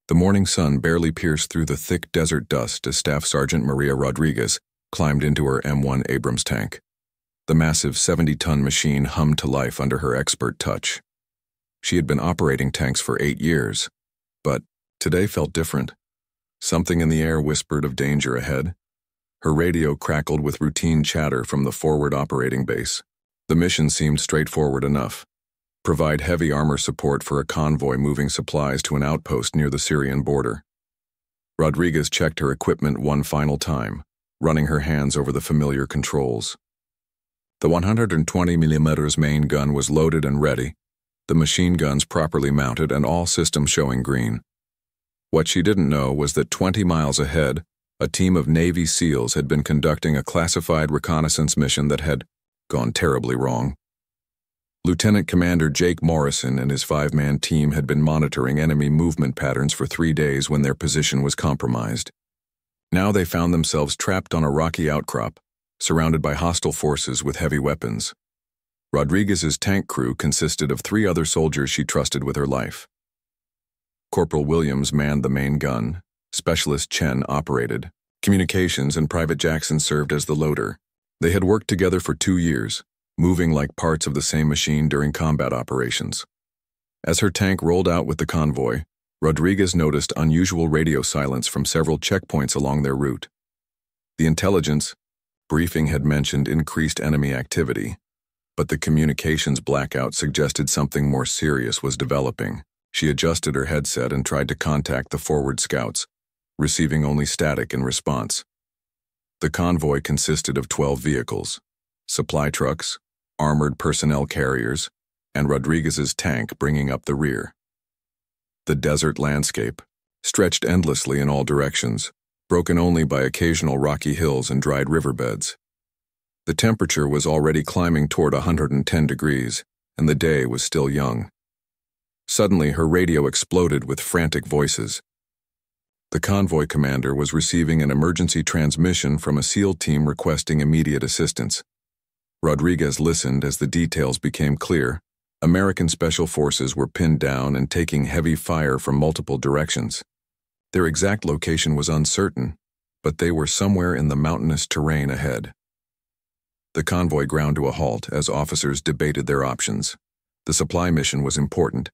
The morning sun barely pierced through the thick desert dust as Staff Sergeant Maria Rodriguez climbed into her M1 Abrams tank. The massive 70-ton machine hummed to life under her expert touch. She had been operating tanks for 8 years, but today felt different. Something in the air whispered of danger ahead. Her radio crackled with routine chatter from the forward operating base. The mission seemed straightforward enough. Provide heavy armor support for a convoy moving supplies to an outpost near the Syrian border. Rodriguez checked her equipment one final time, running her hands over the familiar controls. The 120mm main gun was loaded and ready, the machine guns properly mounted and all systems showing green. What she didn't know was that 20 miles ahead, a team of Navy SEALs had been conducting a classified reconnaissance mission that had gone terribly wrong. Lieutenant Commander Jake Morrison and his 5-man team had been monitoring enemy movement patterns for 3 days when their position was compromised. Now they found themselves trapped on a rocky outcrop, surrounded by hostile forces with heavy weapons. Rodriguez's tank crew consisted of 3 other soldiers she trusted with her life. Corporal Williams manned the main gun, Specialist Chen operated, communications and Private Jackson served as the loader. They had worked together for 2 years, moving like parts of the same machine during combat operations. As her tank rolled out with the convoy, Rodriguez noticed unusual radio silence from several checkpoints along their route. The intelligence briefing had mentioned increased enemy activity, but the communications blackout suggested something more serious was developing. She adjusted her headset and tried to contact the forward scouts, receiving only static in response. The convoy consisted of 12 vehicles, supply trucks, armored personnel carriers, and Rodriguez's tank bringing up the rear. The desert landscape stretched endlessly in all directions, broken only by occasional rocky hills and dried riverbeds. The temperature was already climbing toward 110 degrees, and the day was still young. Suddenly, her radio exploded with frantic voices. The convoy commander was receiving an emergency transmission from a SEAL team requesting immediate assistance. Rodriguez listened as the details became clear. American Special Forces were pinned down and taking heavy fire from multiple directions. Their exact location was uncertain, but they were somewhere in the mountainous terrain ahead. The convoy ground to a halt as officers debated their options. The supply mission was important,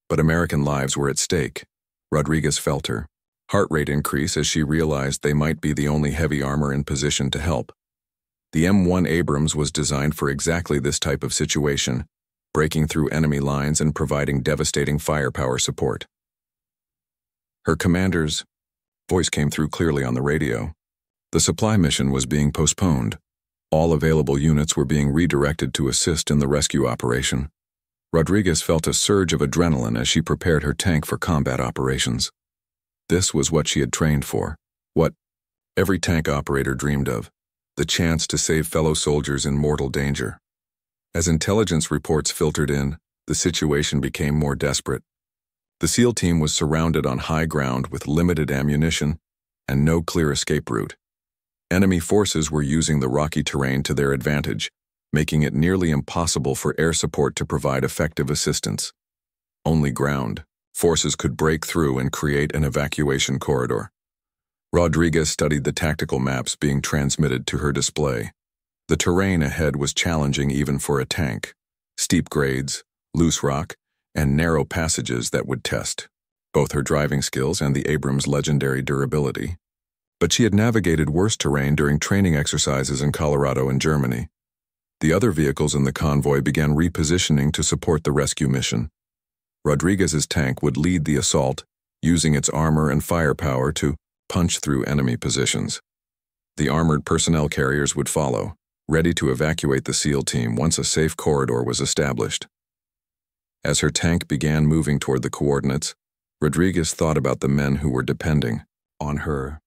but American lives were at stake. Rodriguez felt her heart rate increase as she realized they might be the only heavy armor in position to help. The M1 Abrams was designed for exactly this type of situation, breaking through enemy lines and providing devastating firepower support. Her commander's voice came through clearly on the radio. The supply mission was being postponed. All available units were being redirected to assist in the rescue operation. Rodriguez felt a surge of adrenaline as she prepared her tank for combat operations. This was what she had trained for, what every tank operator dreamed of, the chance to save fellow soldiers in mortal danger. As intelligence reports filtered in, the situation became more desperate. The SEAL team was surrounded on high ground with limited ammunition and no clear escape route. Enemy forces were using the rocky terrain to their advantage, making it nearly impossible for air support to provide effective assistance. Only ground forces could break through and create an evacuation corridor. Rodriguez studied the tactical maps being transmitted to her display. The terrain ahead was challenging even for a tank. Steep grades, loose rock, and narrow passages that would test both her driving skills and the Abrams' legendary durability. But she had navigated worse terrain during training exercises in Colorado and Germany. The other vehicles in the convoy began repositioning to support the rescue mission. Rodriguez's tank would lead the assault, using its armor and firepower to punch through enemy positions. The armored personnel carriers would follow, ready to evacuate the SEAL team once a safe corridor was established. As her tank began moving toward the coordinates, Rodriguez thought about the men who were depending on her.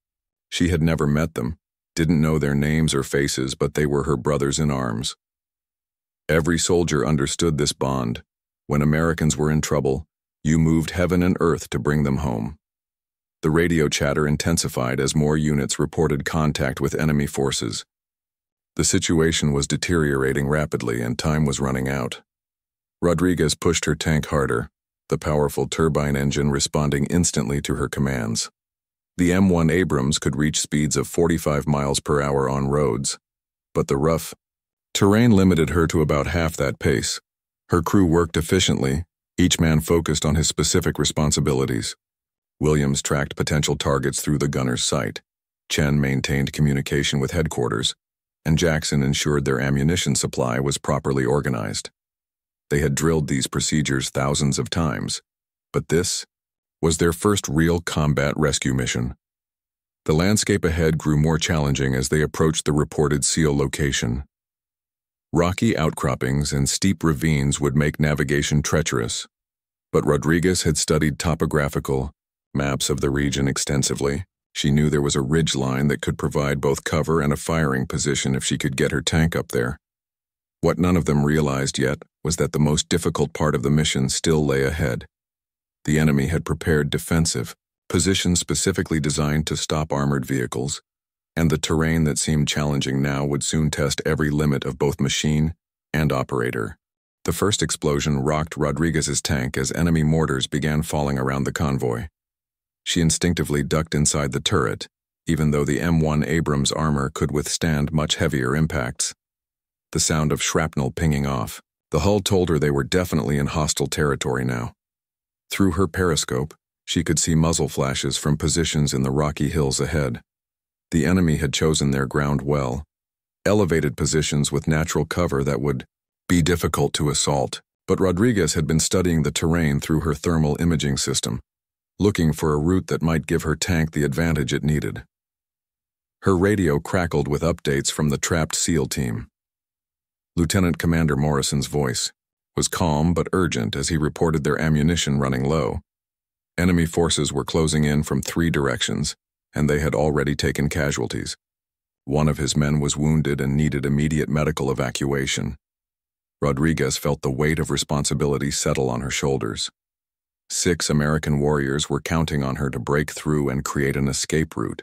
She had never met them, didn't know their names or faces, but they were her brothers in arms. Every soldier understood this bond. When Americans were in trouble, you moved heaven and earth to bring them home. The radio chatter intensified as more units reported contact with enemy forces. The situation was deteriorating rapidly and time was running out. Rodriguez pushed her tank harder, the powerful turbine engine responding instantly to her commands. The M1 Abrams could reach speeds of 45 miles per hour on roads, but the rough terrain limited her to about half that pace. Her crew worked efficiently, each man focused on his specific responsibilities. Williams tracked potential targets through the gunner's sight. Chen maintained communication with headquarters, and Jackson ensured their ammunition supply was properly organized. They had drilled these procedures thousands of times, but this was their first real combat rescue mission. The landscape ahead grew more challenging as they approached the reported SEAL location. Rocky outcroppings and steep ravines would make navigation treacherous, but Rodriguez had studied topographical maps of the region extensively. She knew there was a ridge line that could provide both cover and a firing position if she could get her tank up there. What none of them realized yet was that the most difficult part of the mission still lay ahead. The enemy had prepared defensive positions specifically designed to stop armored vehicles, and the terrain that seemed challenging now would soon test every limit of both machine and operator. The first explosion rocked Rodriguez's tank as enemy mortars began falling around the convoy. She instinctively ducked inside the turret, even though the M1 Abrams armor could withstand much heavier impacts. The sound of shrapnel pinging off. The hull told her they were definitely in hostile territory now. Through her periscope, she could see muzzle flashes from positions in the rocky hills ahead. The enemy had chosen their ground well, elevated positions with natural cover that would be difficult to assault, but Rodriguez had been studying the terrain through her thermal imaging system, looking for a route that might give her tank the advantage it needed. Her radio crackled with updates from the trapped SEAL team. Lieutenant Commander Morrison's voice was calm but urgent as he reported their ammunition running low. Enemy forces were closing in from 3 directions, and they had already taken casualties. One of his men was wounded and needed immediate medical evacuation. Rodriguez felt the weight of responsibility settle on her shoulders. 6 American warriors were counting on her to break through and create an escape route.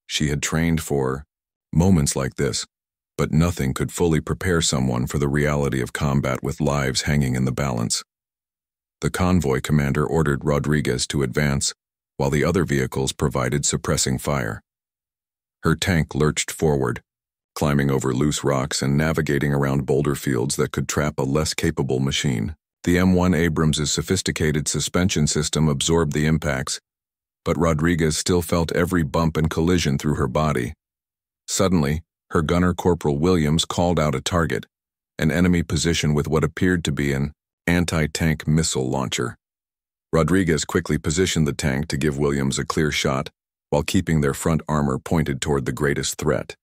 She had trained for moments like this, but nothing could fully prepare someone for the reality of combat with lives hanging in the balance. The convoy commander ordered Rodriguez to advance, while the other vehicles provided suppressing fire. Her tank lurched forward, climbing over loose rocks and navigating around boulder fields that could trap a less capable machine. The M1 Abrams' sophisticated suspension system absorbed the impacts, but Rodriguez still felt every bump and collision through her body. Suddenly, her gunner Corporal Williams called out a target, an enemy position with what appeared to be an anti-tank missile launcher. Rodriguez quickly positioned the tank to give Williams a clear shot while keeping their front armor pointed toward the greatest threat.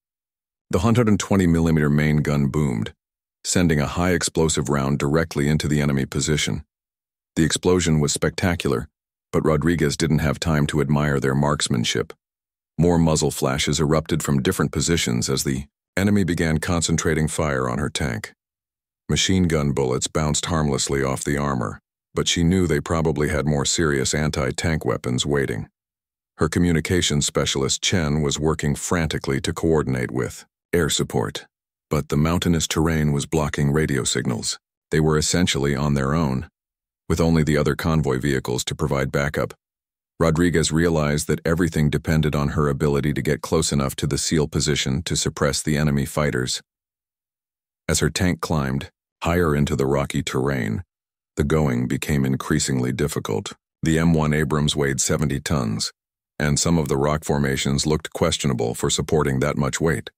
The 120mm main gun boomed, sending a high explosive round directly into the enemy position. The explosion was spectacular, but Rodriguez didn't have time to admire their marksmanship. More muzzle flashes erupted from different positions as the enemy began concentrating fire on her tank. Machine gun bullets bounced harmlessly off the armor, but she knew they probably had more serious anti-tank weapons waiting. Her communications specialist Chen was working frantically to coordinate with air support. But the mountainous terrain was blocking radio signals. They were essentially on their own, with only the other convoy vehicles to provide backup. Rodriguez realized that everything depended on her ability to get close enough to the SEAL position to suppress the enemy fighters. As her tank climbed higher into the rocky terrain, the going became increasingly difficult. The M1 Abrams weighed 70 tons, and some of the rock formations looked questionable for supporting that much weight.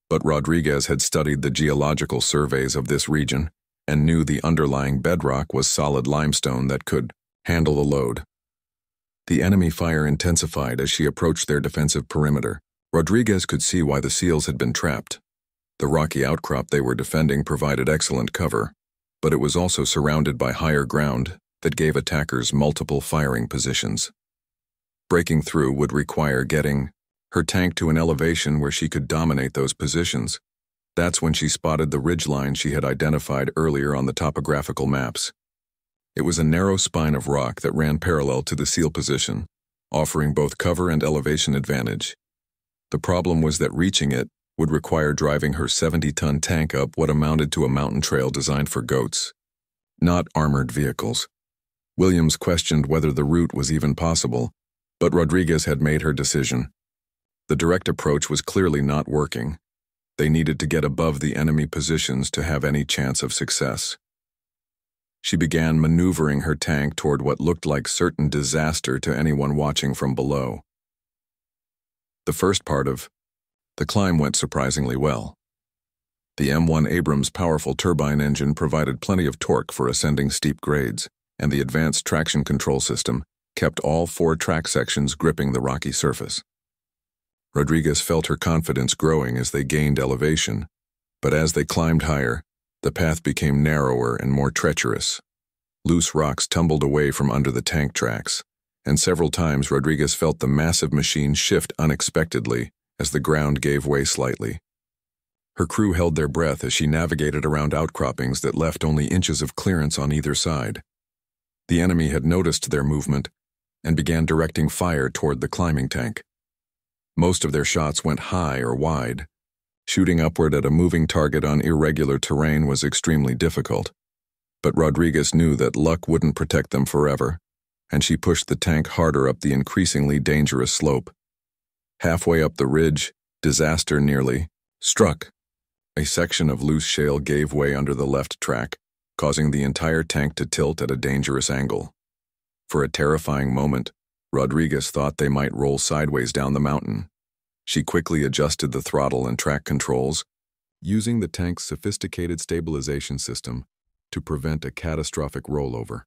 But Rodriguez had studied the geological surveys of this region and knew the underlying bedrock was solid limestone that could handle the load. The enemy fire intensified as she approached their defensive perimeter. Rodriguez could see why the SEALs had been trapped. The rocky outcrop they were defending provided excellent cover, but it was also surrounded by higher ground that gave attackers multiple firing positions. Breaking through would require getting her tank to an elevation where she could dominate those positions. That's when she spotted the ridgeline she had identified earlier on the topographical maps. It was a narrow spine of rock that ran parallel to the SEAL position, offering both cover and elevation advantage. The problem was that reaching it would require driving her 70-ton tank up what amounted to a mountain trail designed for goats, not armored vehicles. Williams questioned whether the route was even possible, but Rodriguez had made her decision. The direct approach was clearly not working. They needed to get above the enemy positions to have any chance of success. She began maneuvering her tank toward what looked like certain disaster to anyone watching from below. The first part of the climb went surprisingly well. The M1 Abrams' powerful turbine engine provided plenty of torque for ascending steep grades, and the advanced traction control system kept all 4 track sections gripping the rocky surface. Rodriguez felt her confidence growing as they gained elevation, but as they climbed higher, the path became narrower and more treacherous. Loose rocks tumbled away from under the tank tracks, and several times Rodriguez felt the massive machine shift unexpectedly as the ground gave way slightly. Her crew held their breath as she navigated around outcroppings that left only inches of clearance on either side. The enemy had noticed their movement and began directing fire toward the climbing tank. Most of their shots went high or wide. Shooting upward at a moving target on irregular terrain was extremely difficult, but Rodriguez knew that luck wouldn't protect them forever, and she pushed the tank harder up the increasingly dangerous slope. Halfway up the ridge, disaster nearly struck. A section of loose shale gave way under the left track, causing the entire tank to tilt at a dangerous angle. For a terrifying moment, Rodriguez thought they might roll sideways down the mountain. She quickly adjusted the throttle and track controls, using the tank's sophisticated stabilization system to prevent a catastrophic rollover.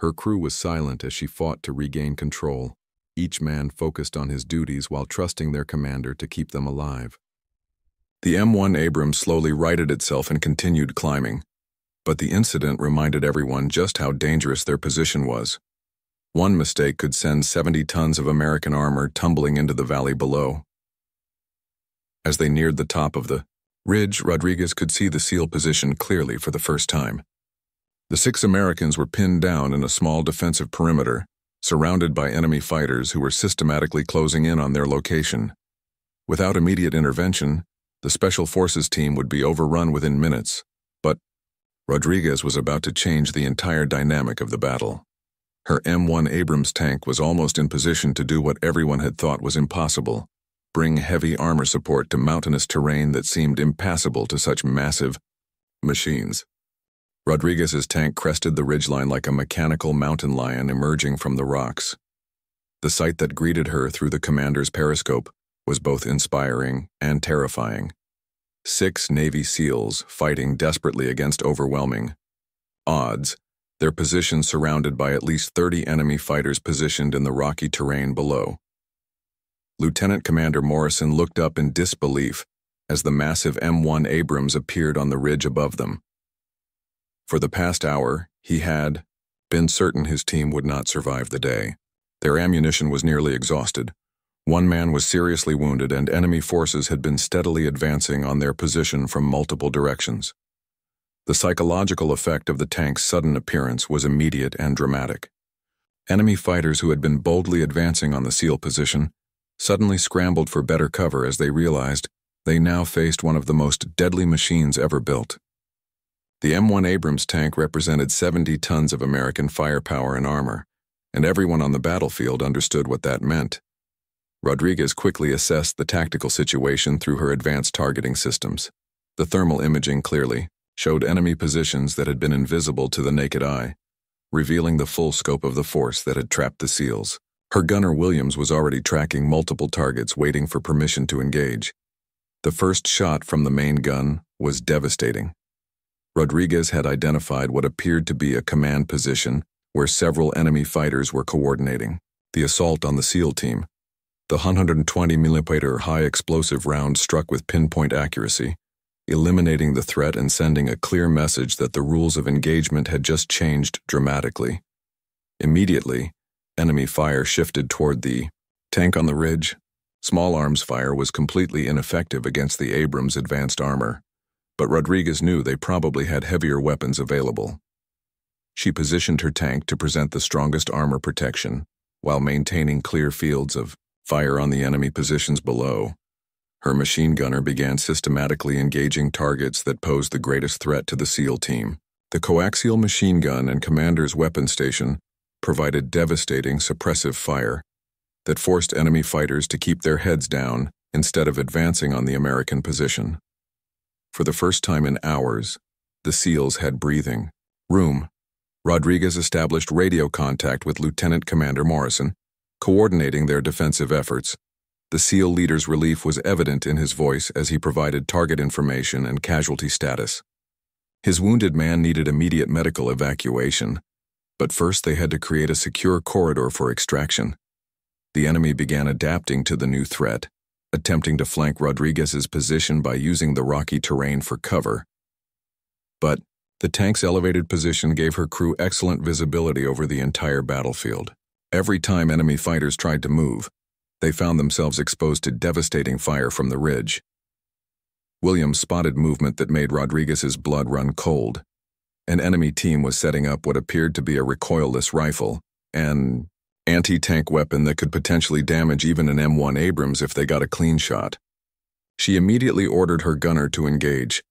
Her crew was silent as she fought to regain control, each man focused on his duties while trusting their commander to keep them alive. The M1 Abrams slowly righted itself and continued climbing, but the incident reminded everyone just how dangerous their position was. One mistake could send 70 tons of American armor tumbling into the valley below. As they neared the top of the ridge, Rodriguez could see the SEAL position clearly for the first time. The 6 Americans were pinned down in a small defensive perimeter, surrounded by enemy fighters who were systematically closing in on their location. Without immediate intervention, the Special Forces team would be overrun within minutes, but Rodriguez was about to change the entire dynamic of the battle. Her M1 Abrams tank was almost in position to do what everyone had thought was impossible: bring heavy armor support to mountainous terrain that seemed impassable to such massive machines. Rodriguez's tank crested the ridgeline like a mechanical mountain lion emerging from the rocks. The sight that greeted her through the commander's periscope was both inspiring and terrifying. 6 Navy SEALs fighting desperately against overwhelming odds, their positions surrounded by at least 30 enemy fighters positioned in the rocky terrain below. Lieutenant Commander Morrison looked up in disbelief as the massive M1 Abrams appeared on the ridge above them. For the past hour, he had been certain his team would not survive the day. Their ammunition was nearly exhausted. One man was seriously wounded, and enemy forces had been steadily advancing on their position from multiple directions. The psychological effect of the tank's sudden appearance was immediate and dramatic. Enemy fighters who had been boldly advancing on the SEAL position suddenly scrambled for better cover as they realized they now faced one of the most deadly machines ever built. The M1 Abrams tank represented 70 tons of American firepower and armor, and everyone on the battlefield understood what that meant. Rodriguez quickly assessed the tactical situation through her advanced targeting systems. The thermal imaging clearly showed enemy positions that had been invisible to the naked eye, revealing the full scope of the force that had trapped the SEALs. Her gunner Williams was already tracking multiple targets waiting for permission to engage. The first shot from the main gun was devastating. Rodriguez had identified what appeared to be a command position where several enemy fighters were coordinating the assault on the SEAL team. The 120mm high explosive round struck with pinpoint accuracy, eliminating the threat and sending a clear message that the rules of engagement had just changed dramatically. Immediately, enemy fire shifted toward the tank on the ridge. Small arms fire was completely ineffective against the Abrams' advanced armor, but Rodriguez knew they probably had heavier weapons available. She positioned her tank to present the strongest armor protection, while maintaining clear fields of fire on the enemy positions below. Her machine gunner began systematically engaging targets that posed the greatest threat to the SEAL team. The coaxial machine gun and commander's weapon station provided devastating suppressive fire that forced enemy fighters to keep their heads down instead of advancing on the American position. For the first time in hours, the SEALs had breathing room. Rodriguez established radio contact with Lieutenant Commander Morrison, coordinating their defensive efforts. The SEAL leader's relief was evident in his voice as he provided target information and casualty status. His wounded man needed immediate medical evacuation, but first they had to create a secure corridor for extraction. The enemy began adapting to the new threat, attempting to flank Rodriguez's position by using the rocky terrain for cover. But the tank's elevated position gave her crew excellent visibility over the entire battlefield. Every time enemy fighters tried to move, they found themselves exposed to devastating fire from the ridge. Williams spotted movement that made Rodriguez's blood run cold. An enemy team was setting up what appeared to be a recoilless rifle, an anti-tank weapon that could potentially damage even an M1 Abrams if they got a clean shot. She immediately ordered her gunner to engage,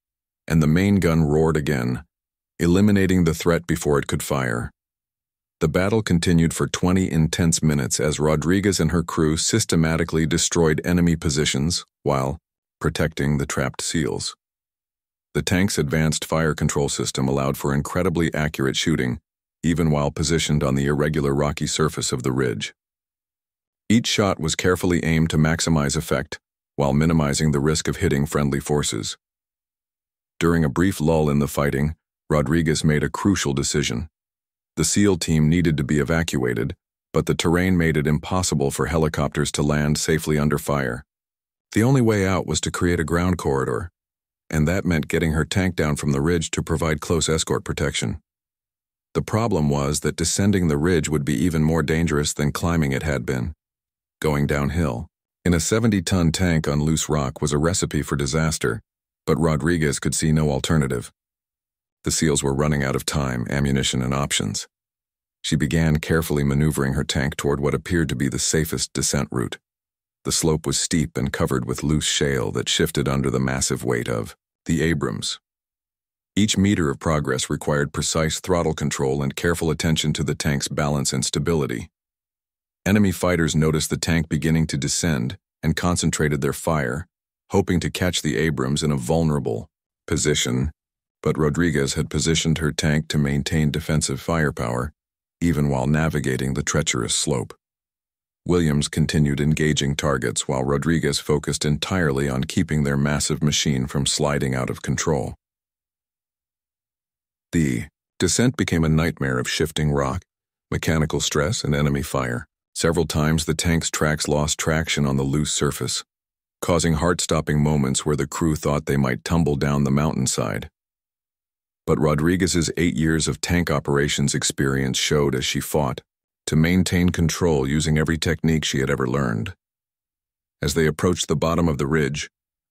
and the main gun roared again, eliminating the threat before it could fire. The battle continued for 20 intense minutes as Rodriguez and her crew systematically destroyed enemy positions while protecting the trapped SEALs. The tank's advanced fire control system allowed for incredibly accurate shooting, even while positioned on the irregular rocky surface of the ridge. Each shot was carefully aimed to maximize effect, while minimizing the risk of hitting friendly forces. During a brief lull in the fighting, Rodriguez made a crucial decision. The SEAL team needed to be evacuated, but the terrain made it impossible for helicopters to land safely under fire. The only way out was to create a ground corridor, and that meant getting her tank down from the ridge to provide close escort protection. The problem was that descending the ridge would be even more dangerous than climbing it had been. Going downhill in a 70-ton tank on loose rock was a recipe for disaster, but Rodriguez could see no alternative. The SEALs were running out of time, ammunition, and options. She began carefully maneuvering her tank toward what appeared to be the safest descent route. The slope was steep and covered with loose shale that shifted under the massive weight of the Abrams. Each meter of progress required precise throttle control and careful attention to the tank's balance and stability. Enemy fighters noticed the tank beginning to descend and concentrated their fire, hoping to catch the Abrams in a vulnerable position, but Rodriguez had positioned her tank to maintain defensive firepower, even while navigating the treacherous slope. Williams continued engaging targets while Rodriguez focused entirely on keeping their massive machine from sliding out of control. The descent became a nightmare of shifting rock, mechanical stress, and enemy fire. Several times the tank's tracks lost traction on the loose surface, causing heart-stopping moments where the crew thought they might tumble down the mountainside. But Rodriguez's 8 years of tank operations experience showed as she fought to maintain control using every technique she had ever learned. As they approached the bottom of the ridge,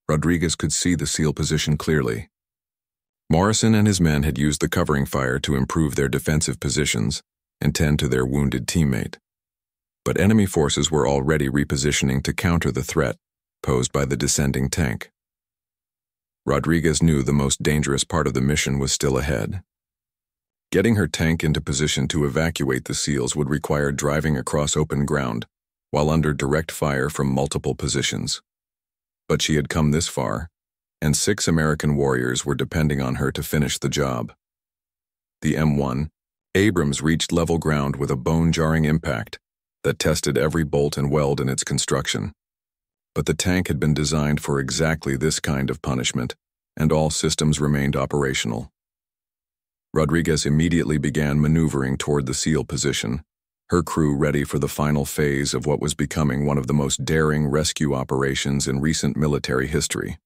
Rodriguez could see the SEAL position clearly. Morrison and his men had used the covering fire to improve their defensive positions and tend to their wounded teammate. But enemy forces were already repositioning to counter the threat posed by the descending tank. Rodriguez knew the most dangerous part of the mission was still ahead. Getting her tank into position to evacuate the SEALs would require driving across open ground, while under direct fire from multiple positions. But she had come this far, and 6 American warriors were depending on her to finish the job. The M1 Abrams reached level ground with a bone-jarring impact that tested every bolt and weld in its construction. But the tank had been designed for exactly this kind of punishment, and all systems remained operational. Rodriguez immediately began maneuvering toward the SEAL position, her crew ready for the final phase of what was becoming one of the most daring rescue operations in recent military history.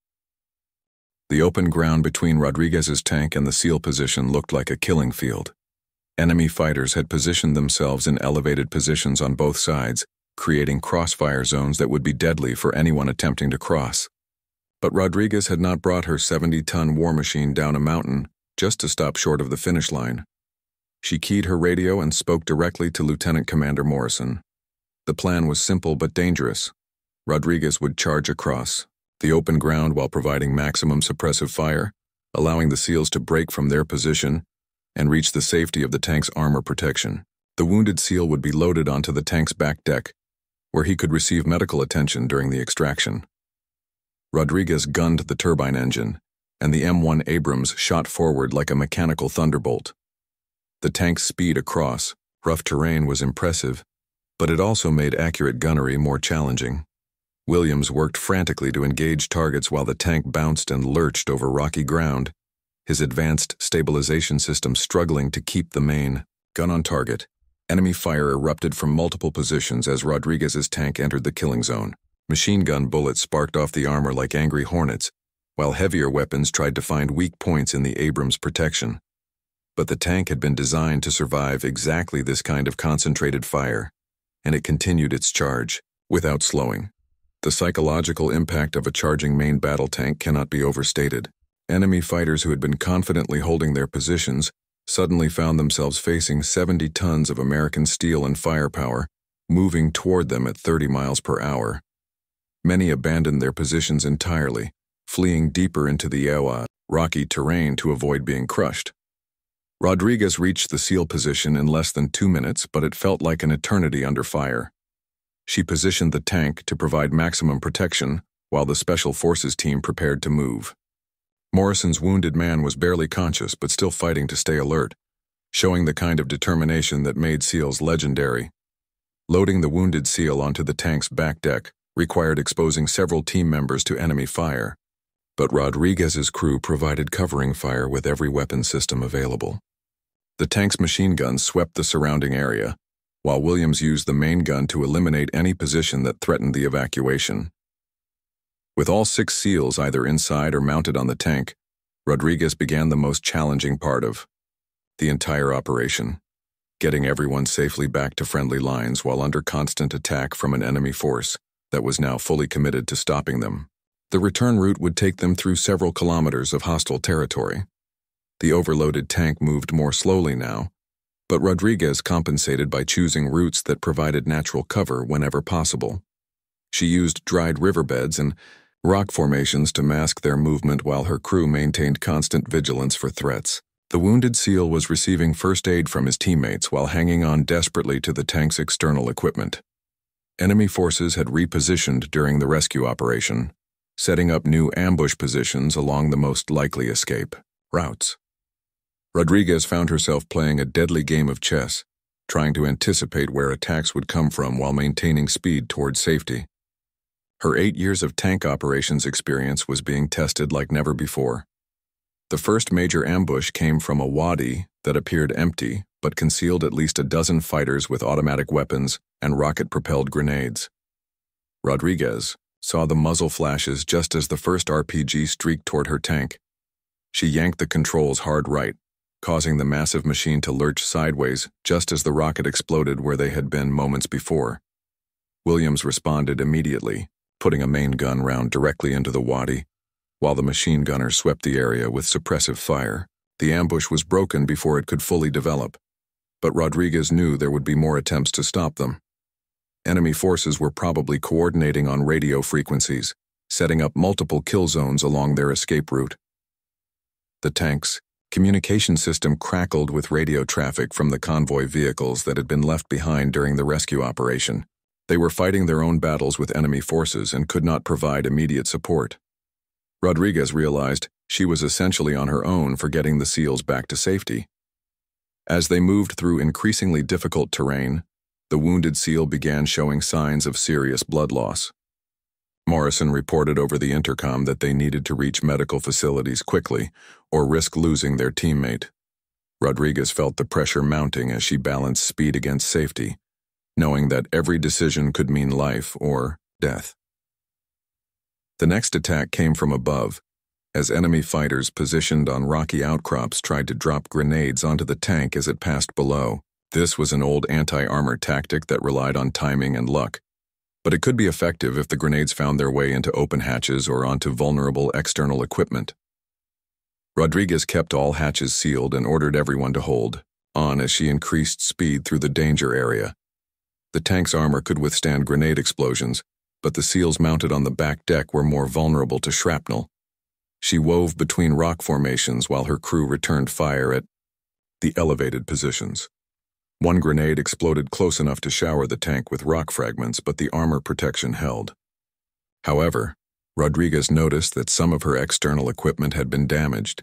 The open ground between Rodriguez's tank and the SEAL position looked like a killing field. Enemy fighters had positioned themselves in elevated positions on both sides, creating crossfire zones that would be deadly for anyone attempting to cross. But Rodriguez had not brought her 70-ton war machine down a mountain just to stop short of the finish line. She keyed her radio and spoke directly to Lieutenant Commander Morrison. The plan was simple but dangerous. Rodriguez would charge across the open ground while providing maximum suppressive fire, allowing the SEALs to break from their position and reach the safety of the tank's armor protection. The wounded SEAL would be loaded onto the tank's back deck, where he could receive medical attention during the extraction. Rodriguez gunned the turbine engine, and the M1 Abrams shot forward like a mechanical thunderbolt. The tank's speed across rough terrain was impressive, but it also made accurate gunnery more challenging. Williams worked frantically to engage targets while the tank bounced and lurched over rocky ground, his advanced stabilization system struggling to keep the main gun on target. Enemy fire erupted from multiple positions as Rodriguez's tank entered the killing zone. Machine gun bullets sparked off the armor like angry hornets, while heavier weapons tried to find weak points in the Abrams' protection. But the tank had been designed to survive exactly this kind of concentrated fire, and it continued its charge without slowing. The psychological impact of a charging main battle tank cannot be overstated. Enemy fighters who had been confidently holding their positions suddenly found themselves facing 70 tons of American steel and firepower, moving toward them at 30 miles per hour. Many abandoned their positions entirely, fleeing deeper into the rocky terrain to avoid being crushed. Rodriguez reached the SEAL position in less than 2 minutes, but it felt like an eternity under fire. She positioned the tank to provide maximum protection while the Special Forces team prepared to move. Morrison's wounded man was barely conscious but still fighting to stay alert, showing the kind of determination that made SEALs legendary. Loading the wounded SEAL onto the tank's back deck required exposing several team members to enemy fire, but Rodriguez's crew provided covering fire with every weapon system available. The tank's machine guns swept the surrounding area, while Williams used the main gun to eliminate any position that threatened the evacuation. With all 6 SEALs either inside or mounted on the tank, Rodriguez began the most challenging part of the entire operation, getting everyone safely back to friendly lines while under constant attack from an enemy force that was now fully committed to stopping them. The return route would take them through several kilometers of hostile territory. The overloaded tank moved more slowly now, but Rodriguez compensated by choosing routes that provided natural cover whenever possible. She used dried riverbeds and rock formations to mask their movement while her crew maintained constant vigilance for threats. The wounded SEAL was receiving first aid from his teammates while hanging on desperately to the tank's external equipment. Enemy forces had repositioned during the rescue operation, setting up new ambush positions along the most likely escape routes. Rodriguez found herself playing a deadly game of chess, trying to anticipate where attacks would come from while maintaining speed toward safety. Her 8 years of tank operations experience was being tested like never before. The first major ambush came from a wadi that appeared empty but concealed at least a dozen fighters with automatic weapons and rocket-propelled grenades. Rodriguez saw the muzzle flashes just as the first RPG streaked toward her tank. She yanked the controls hard right, causing the massive machine to lurch sideways just as the rocket exploded where they had been moments before. Williams responded immediately, putting a main gun round directly into the wadi, while the machine gunner swept the area with suppressive fire. The ambush was broken before it could fully develop, but Rodriguez knew there would be more attempts to stop them. Enemy forces were probably coordinating on radio frequencies, setting up multiple kill zones along their escape route. The tank's communication system crackled with radio traffic from the convoy vehicles that had been left behind during the rescue operation. They were fighting their own battles with enemy forces and could not provide immediate support. Rodriguez realized she was essentially on her own for getting the SEALs back to safety. As they moved through increasingly difficult terrain, the wounded SEAL began showing signs of serious blood loss. Morrison reported over the intercom that they needed to reach medical facilities quickly or risk losing their teammate. Rodriguez felt the pressure mounting as she balanced speed against safety, knowing that every decision could mean life or death. The next attack came from above, as enemy fighters positioned on rocky outcrops tried to drop grenades onto the tank as it passed below. This was an old anti-armor tactic that relied on timing and luck, but it could be effective if the grenades found their way into open hatches or onto vulnerable external equipment. Rodriguez kept all hatches sealed and ordered everyone to hold on as she increased speed through the danger area. The tank's armor could withstand grenade explosions, but the SEALs mounted on the back deck were more vulnerable to shrapnel. She wove between rock formations while her crew returned fire at the elevated positions. One grenade exploded close enough to shower the tank with rock fragments, but the armor protection held. However, Rodriguez noticed that some of her external equipment had been damaged,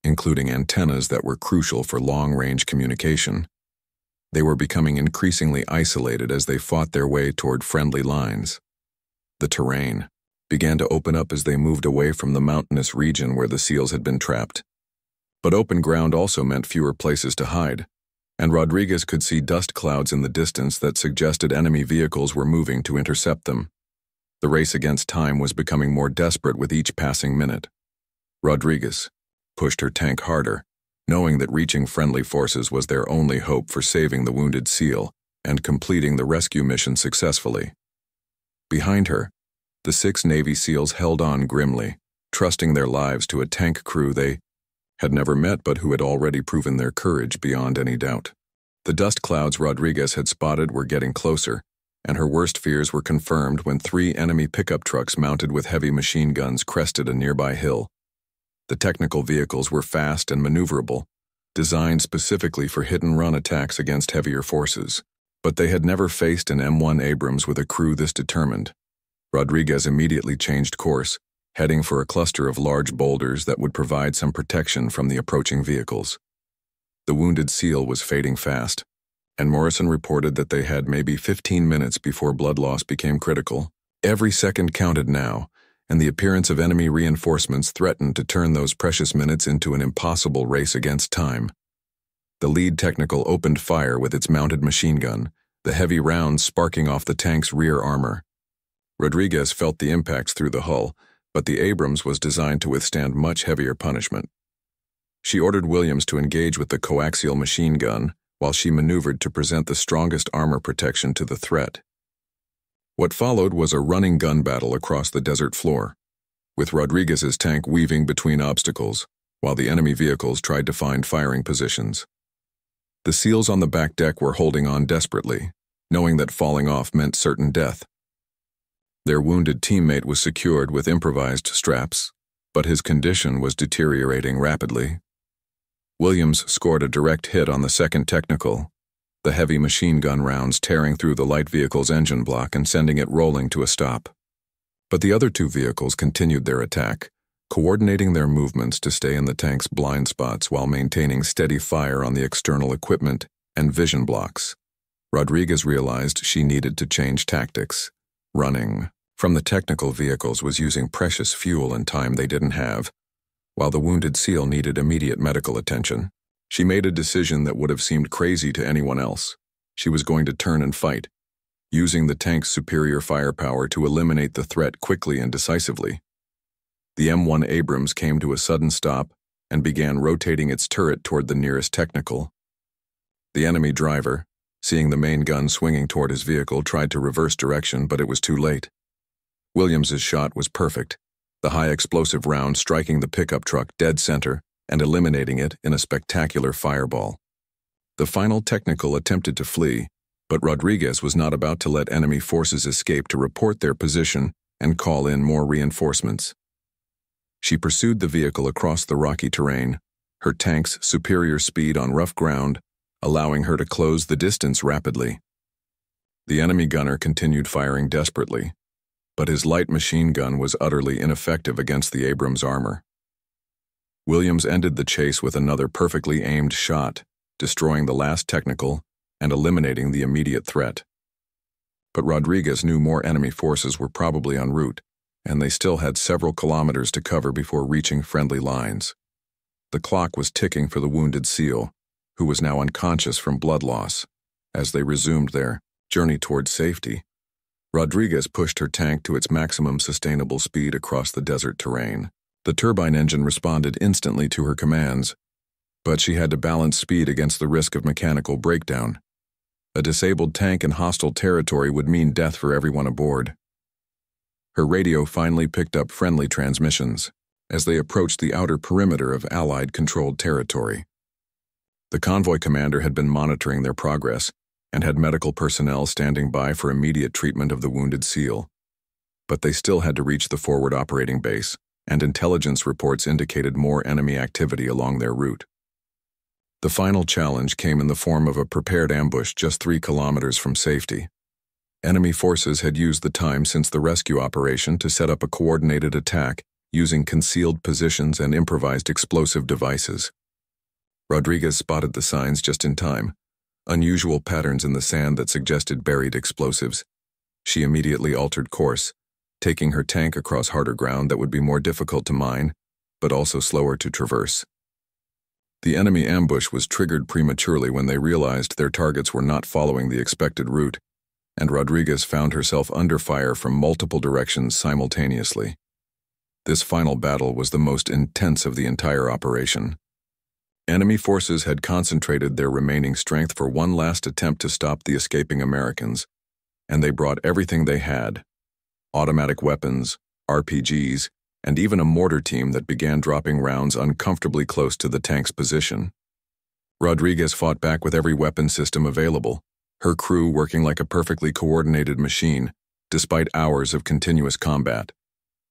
including antennas that were crucial for long-range communication. They were becoming increasingly isolated as they fought their way toward friendly lines. The terrain began to open up as they moved away from the mountainous region where the SEALs had been trapped. But open ground also meant fewer places to hide, and Rodriguez could see dust clouds in the distance that suggested enemy vehicles were moving to intercept them. The race against time was becoming more desperate with each passing minute. Rodriguez pushed her tank harder, knowing that reaching friendly forces was their only hope for saving the wounded SEAL and completing the rescue mission successfully. Behind her, the 6 Navy SEALs held on grimly, trusting their lives to a tank crew they had never met but who had already proven their courage beyond any doubt. The dust clouds Rodriguez had spotted were getting closer, and her worst fears were confirmed when 3 enemy pickup trucks mounted with heavy machine guns crested a nearby hill. The technical vehicles were fast and maneuverable, designed specifically for hit-and-run attacks against heavier forces. But they had never faced an M1 Abrams with a crew this determined. Rodriguez immediately changed course, heading for a cluster of large boulders that would provide some protection from the approaching vehicles. The wounded SEAL was fading fast, and Morrison reported that they had maybe 15 minutes before blood loss became critical. Every second counted now, and the appearance of enemy reinforcements threatened to turn those precious minutes into an impossible race against time. The lead technical opened fire with its mounted machine gun, the heavy rounds sparking off the tank's rear armor. Rodriguez felt the impacts through the hull, but the Abrams was designed to withstand much heavier punishment. She ordered Williams to engage with the coaxial machine gun while she maneuvered to present the strongest armor protection to the threat. What followed was a running gun battle across the desert floor, with Rodriguez's tank weaving between obstacles, while the enemy vehicles tried to find firing positions. The SEALs on the back deck were holding on desperately, knowing that falling off meant certain death. Their wounded teammate was secured with improvised straps, but his condition was deteriorating rapidly. Williams scored a direct hit on the second technical, the heavy machine gun rounds tearing through the light vehicle's engine block and sending it rolling to a stop. But the other 2 vehicles continued their attack, coordinating their movements to stay in the tank's blind spots while maintaining steady fire on the external equipment and vision blocks. Rodriguez realized she needed to change tactics. Running from the technical vehicles was using precious fuel and time they didn't have, while the wounded SEAL needed immediate medical attention. She made a decision that would have seemed crazy to anyone else. She was going to turn and fight, using the tank's superior firepower to eliminate the threat quickly and decisively. The M1 Abrams came to a sudden stop and began rotating its turret toward the nearest technical. The enemy driver, seeing the main gun swinging toward his vehicle, tried to reverse direction, but it was too late. Williams's shot was perfect, the high explosive round striking the pickup truck dead center and eliminating it in a spectacular fireball. The final technical attempted to flee, but Rodriguez was not about to let enemy forces escape to report their position and call in more reinforcements. She pursued the vehicle across the rocky terrain, her tank's superior speed on rough ground allowing her to close the distance rapidly. The enemy gunner continued firing desperately, but his light machine gun was utterly ineffective against the Abrams armor. Williams ended the chase with another perfectly aimed shot, destroying the last technical and eliminating the immediate threat. But Rodriguez knew more enemy forces were probably en route, and they still had several kilometers to cover before reaching friendly lines. The clock was ticking for the wounded SEAL, who was now unconscious from blood loss, as they resumed their journey toward safety. Rodriguez pushed her tank to its maximum sustainable speed across the desert terrain. The turbine engine responded instantly to her commands, but she had to balance speed against the risk of mechanical breakdown. A disabled tank in hostile territory would mean death for everyone aboard. Her radio finally picked up friendly transmissions as they approached the outer perimeter of Allied-controlled territory. The convoy commander had been monitoring their progress and had medical personnel standing by for immediate treatment of the wounded SEAL. But they still had to reach the forward operating base, and intelligence reports indicated more enemy activity along their route. The final challenge came in the form of a prepared ambush just 3 kilometers from safety. Enemy forces had used the time since the rescue operation to set up a coordinated attack using concealed positions and improvised explosive devices. Rodriguez spotted the signs just in time, unusual patterns in the sand that suggested buried explosives. She immediately altered course, taking her tank across harder ground that would be more difficult to mine, but also slower to traverse. The enemy ambush was triggered prematurely when they realized their targets were not following the expected route, and Rodriguez found herself under fire from multiple directions simultaneously. This final battle was the most intense of the entire operation. Enemy forces had concentrated their remaining strength for one last attempt to stop the escaping Americans, and they brought everything they had: automatic weapons, RPGs, and even a mortar team that began dropping rounds uncomfortably close to the tank's position. Rodriguez fought back with every weapon system available, her crew working like a perfectly coordinated machine, despite hours of continuous combat.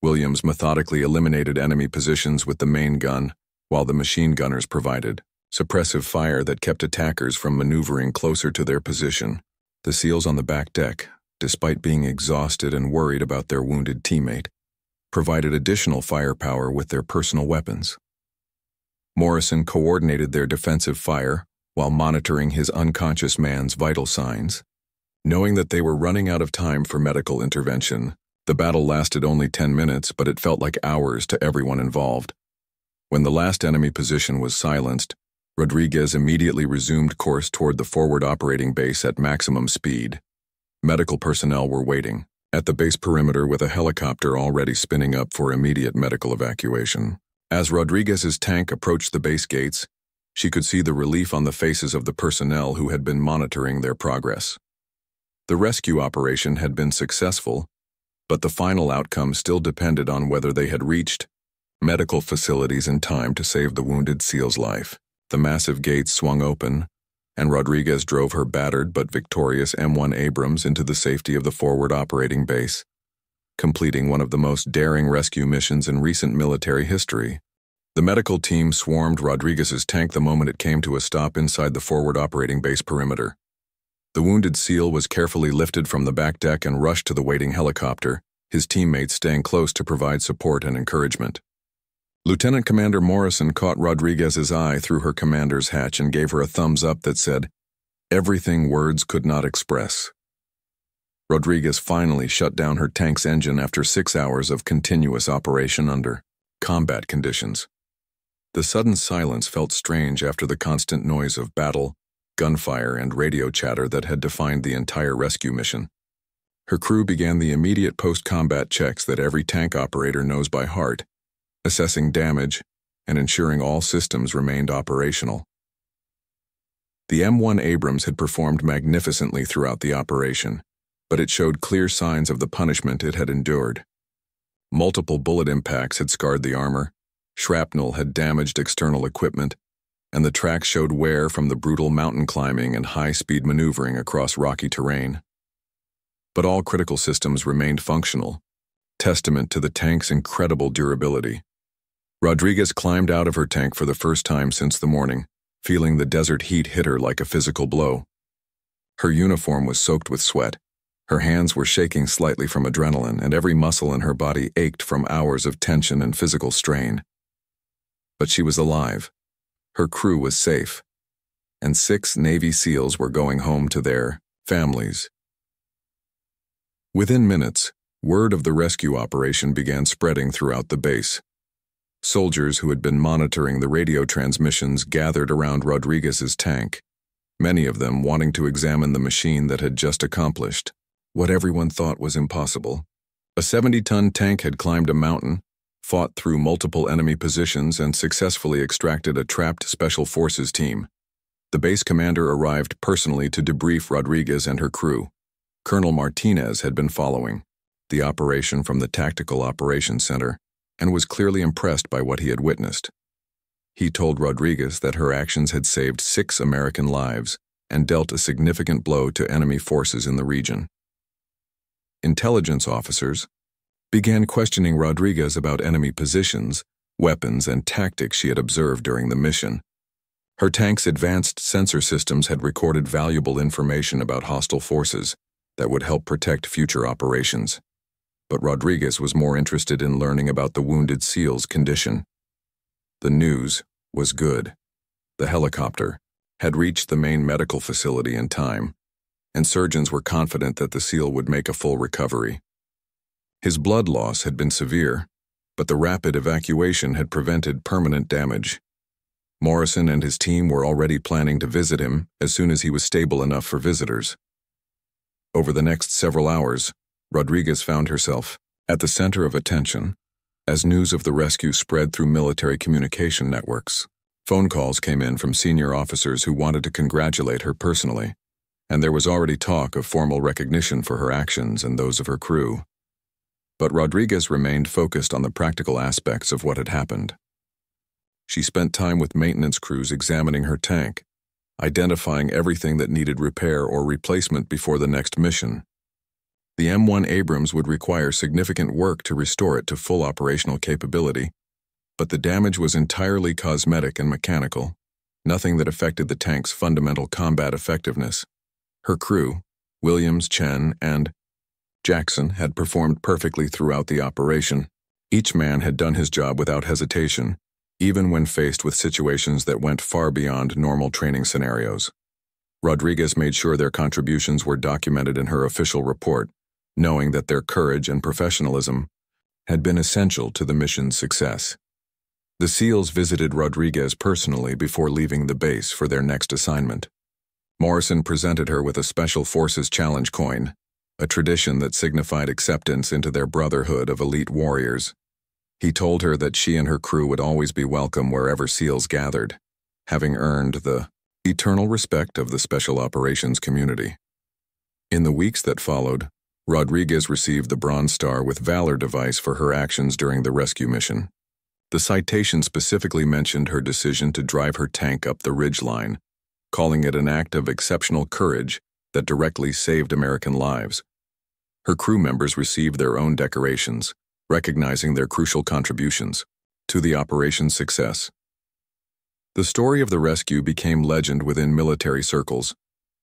Williams methodically eliminated enemy positions with the main gun, while the machine gunners provided suppressive fire that kept attackers from maneuvering closer to their position. The SEALs on the back deck, despite being exhausted and worried about their wounded teammate, provided additional firepower with their personal weapons. Morrison coordinated their defensive fire while monitoring his unconscious man's vital signs. Knowing that they were running out of time for medical intervention, the battle lasted only 10 minutes, but it felt like hours to everyone involved. When the last enemy position was silenced, Rodriguez immediately resumed course toward the forward operating base at maximum speed. Medical personnel were waiting at the base perimeter with a helicopter already spinning up for immediate medical evacuation. As Rodriguez's tank approached the base gates, she could see the relief on the faces of the personnel who had been monitoring their progress. The rescue operation had been successful, but the final outcome still depended on whether they had reached medical facilities in time to save the wounded SEAL's life. The massive gates swung open, and Rodriguez drove her battered but victorious M1 Abrams into the safety of the forward operating base, completing one of the most daring rescue missions in recent military history. The medical team swarmed Rodriguez's tank the moment it came to a stop inside the forward operating base perimeter. The wounded SEAL was carefully lifted from the back deck and rushed to the waiting helicopter, his teammates staying close to provide support and encouragement. Lieutenant Commander Morrison caught Rodriguez's eye through her commander's hatch and gave her a thumbs up that said, "Everything words could not express." Rodriguez finally shut down her tank's engine after 6 hours of continuous operation under combat conditions. The sudden silence felt strange after the constant noise of battle, gunfire, and radio chatter that had defined the entire rescue mission. Her crew began the immediate post-combat checks that every tank operator knows by heart, assessing damage and ensuring all systems remained operational. The M1 Abrams had performed magnificently throughout the operation, but it showed clear signs of the punishment it had endured. Multiple bullet impacts had scarred the armor, shrapnel had damaged external equipment, and the tracks showed wear from the brutal mountain climbing and high-speed maneuvering across rocky terrain. But all critical systems remained functional, testament to the tank's incredible durability. Rodriguez climbed out of her tank for the first time since the morning, feeling the desert heat hit her like a physical blow. Her uniform was soaked with sweat, her hands were shaking slightly from adrenaline, and every muscle in her body ached from hours of tension and physical strain. But she was alive, her crew was safe, and 6 Navy SEALs were going home to their families. Within minutes, word of the rescue operation began spreading throughout the base. Soldiers who had been monitoring the radio transmissions gathered around Rodriguez's tank, many of them wanting to examine the machine that had just accomplished what everyone thought was impossible. A 70-ton tank had climbed a mountain, fought through multiple enemy positions, and successfully extracted a trapped Special Forces team. The base commander arrived personally to debrief Rodriguez and her crew. Colonel Martinez had been following the operation from the Tactical Operations Center and was clearly impressed by what he had witnessed. He told Rodriguez that her actions had saved 6 American lives and dealt a significant blow to enemy forces in the region. Intelligence officers began questioning Rodriguez about enemy positions, weapons, and tactics she had observed during the mission. Her tank's advanced sensor systems had recorded valuable information about hostile forces that would help protect future operations. But Rodriguez was more interested in learning about the wounded SEAL's condition. The news was good. The helicopter had reached the main medical facility in time, and surgeons were confident that the SEAL would make a full recovery. His blood loss had been severe, but the rapid evacuation had prevented permanent damage. Morrison and his team were already planning to visit him as soon as he was stable enough for visitors. Over the next several hours, Rodriguez found herself at the center of attention as news of the rescue spread through military communication networks. Phone calls came in from senior officers who wanted to congratulate her personally, and there was already talk of formal recognition for her actions and those of her crew. But Rodriguez remained focused on the practical aspects of what had happened. She spent time with maintenance crews examining her tank, identifying everything that needed repair or replacement before the next mission. The M1 Abrams would require significant work to restore it to full operational capability, but the damage was entirely cosmetic and mechanical, nothing that affected the tank's fundamental combat effectiveness. Her crew, Williams, Chen, and Jackson, had performed perfectly throughout the operation. Each man had done his job without hesitation, even when faced with situations that went far beyond normal training scenarios. Rodriguez made sure their contributions were documented in her official report, knowing that their courage and professionalism had been essential to the mission's success. The SEALs visited Rodriguez personally before leaving the base for their next assignment. Morrison presented her with a Special Forces Challenge coin, a tradition that signified acceptance into their brotherhood of elite warriors. He told her that she and her crew would always be welcome wherever SEALs gathered, having earned the eternal respect of the Special Operations community. In the weeks that followed, Rodriguez received the Bronze Star with Valor device for her actions during the rescue mission. The citation specifically mentioned her decision to drive her tank up the ridge line, calling it an act of exceptional courage that directly saved American lives. Her crew members received their own decorations, recognizing their crucial contributions to the operation's success. The story of the rescue became legend within military circles,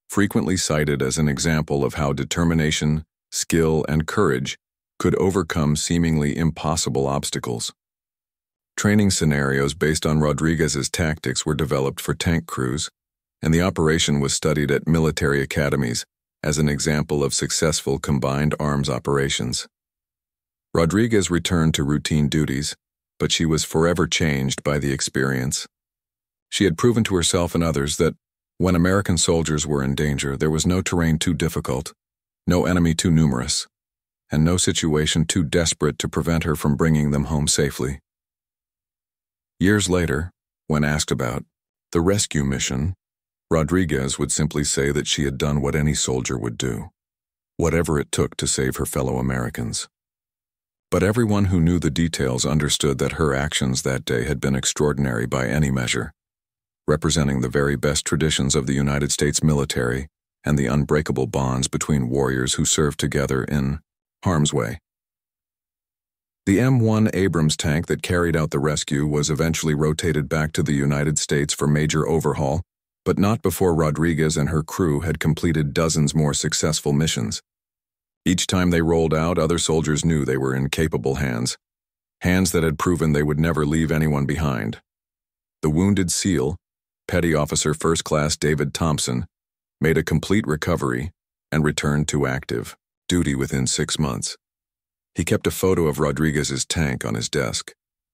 frequently cited as an example of how determination, skill, and courage could overcome seemingly impossible obstacles. Training scenarios based on Rodriguez's tactics were developed for tank crews, and the operation was studied at military academies as an example of successful combined arms operations. Rodriguez returned to routine duties, but she was forever changed by the experience. She had proven to herself and others that when American soldiers were in danger, there was no terrain too difficult, no enemy too numerous, and no situation too desperate to prevent her from bringing them home safely. Years later, when asked about the rescue mission, Rodriguez would simply say that she had done what any soldier would do, whatever it took to save her fellow Americans. But everyone who knew the details understood that her actions that day had been extraordinary by any measure, representing the very best traditions of the United States military and the unbreakable bonds between warriors who served together in harm's way. The M1 Abrams tank that carried out the rescue was eventually rotated back to the United States for major overhaul, but not before Rodriguez and her crew had completed dozens more successful missions. Each time they rolled out, other soldiers knew they were in capable hands that had proven they would never leave anyone behind. The wounded SEAL, Petty Officer First Class David Thompson, made a complete recovery and returned to active duty within 6 months. He kept a photo of Rodriguez's tank on his desk,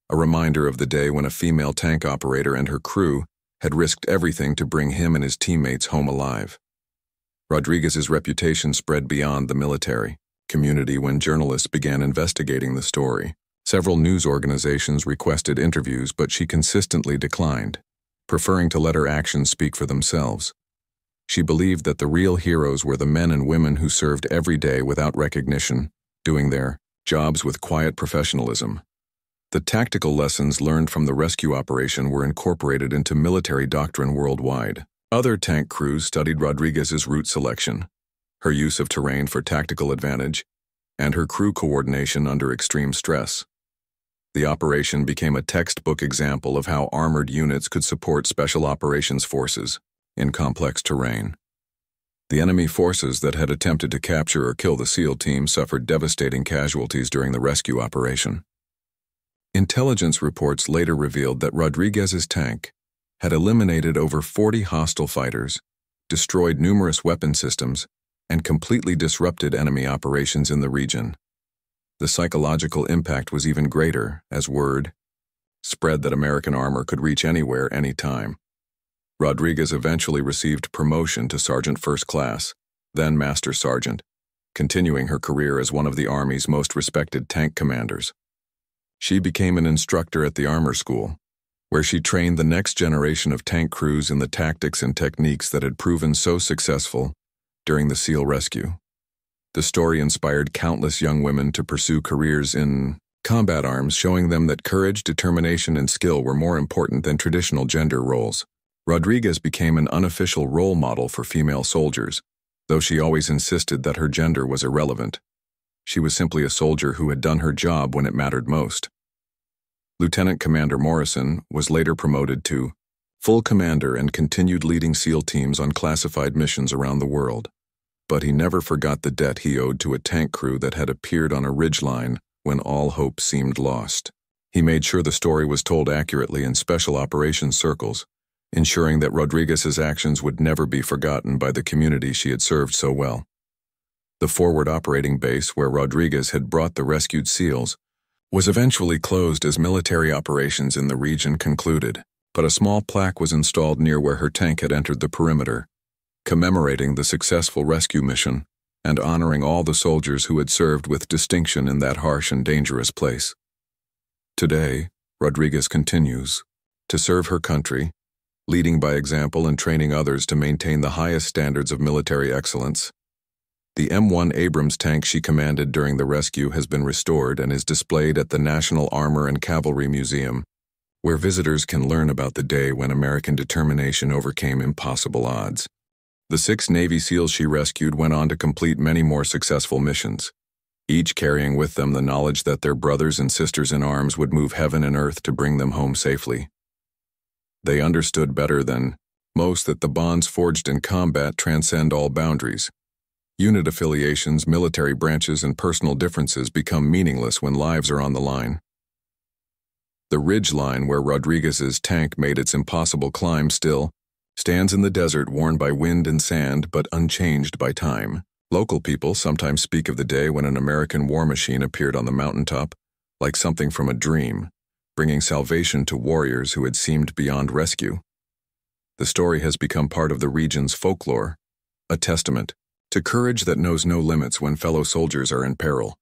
a reminder of the day when a female tank operator and her crew had risked everything to bring him and his teammates home alive. Rodriguez's reputation spread beyond the military community when journalists began investigating the story. Several news organizations requested interviews, but she consistently declined, preferring to let her actions speak for themselves. She believed that the real heroes were the men and women who served every day without recognition, doing their jobs with quiet professionalism. The tactical lessons learned from the rescue operation were incorporated into military doctrine worldwide. Other tank crews studied Rodriguez's route selection, her use of terrain for tactical advantage, and her crew coordination under extreme stress. The operation became a textbook example of how armored units could support special operations forces in complex terrain. The enemy forces that had attempted to capture or kill the SEAL team suffered devastating casualties during the rescue operation. Intelligence reports later revealed that Rodriguez's tank had eliminated over 40 hostile fighters, destroyed numerous weapon systems, and completely disrupted enemy operations in the region. The psychological impact was even greater as word spread that American armor could reach anywhere, anytime. Rodriguez eventually received promotion to Sergeant First Class, then Master Sergeant, continuing her career as one of the Army's most respected tank commanders. She became an instructor at the Armor School, where she trained the next generation of tank crews in the tactics and techniques that had proven so successful during the SEAL rescue. The story inspired countless young women to pursue careers in combat arms, showing them that courage, determination, and skill were more important than traditional gender roles. Rodriguez became an unofficial role model for female soldiers, though she always insisted that her gender was irrelevant. She was simply a soldier who had done her job when it mattered most. Lieutenant Commander Morrison was later promoted to full commander and continued leading SEAL teams on classified missions around the world. But he never forgot the debt he owed to a tank crew that had appeared on a ridgeline when all hope seemed lost. He made sure the story was told accurately in special operations circles, ensuring that Rodriguez's actions would never be forgotten by the community she had served so well. The forward operating base where Rodriguez had brought the rescued SEALs was eventually closed as military operations in the region concluded, but a small plaque was installed near where her tank had entered the perimeter, commemorating the successful rescue mission and honoring all the soldiers who had served with distinction in that harsh and dangerous place. Today, Rodriguez continues to serve her country, leading by example and training others to maintain the highest standards of military excellence. The M1 Abrams tank she commanded during the rescue has been restored and is displayed at the National Armor and Cavalry Museum, where visitors can learn about the day when American determination overcame impossible odds. The 6 Navy SEALs she rescued went on to complete many more successful missions, each carrying with them the knowledge that their brothers and sisters in arms would move heaven and earth to bring them home safely. They understood better than most that the bonds forged in combat transcend all boundaries. Unit affiliations, military branches, and personal differences become meaningless when lives are on the line. The ridge line where Rodriguez's tank made its impossible climb still stands in the desert, worn by wind and sand but unchanged by time. Local people sometimes speak of the day when an American war machine appeared on the mountaintop, like something from a dream, bringing salvation to warriors who had seemed beyond rescue. The story has become part of the region's folklore, a testament to courage that knows no limits when fellow soldiers are in peril.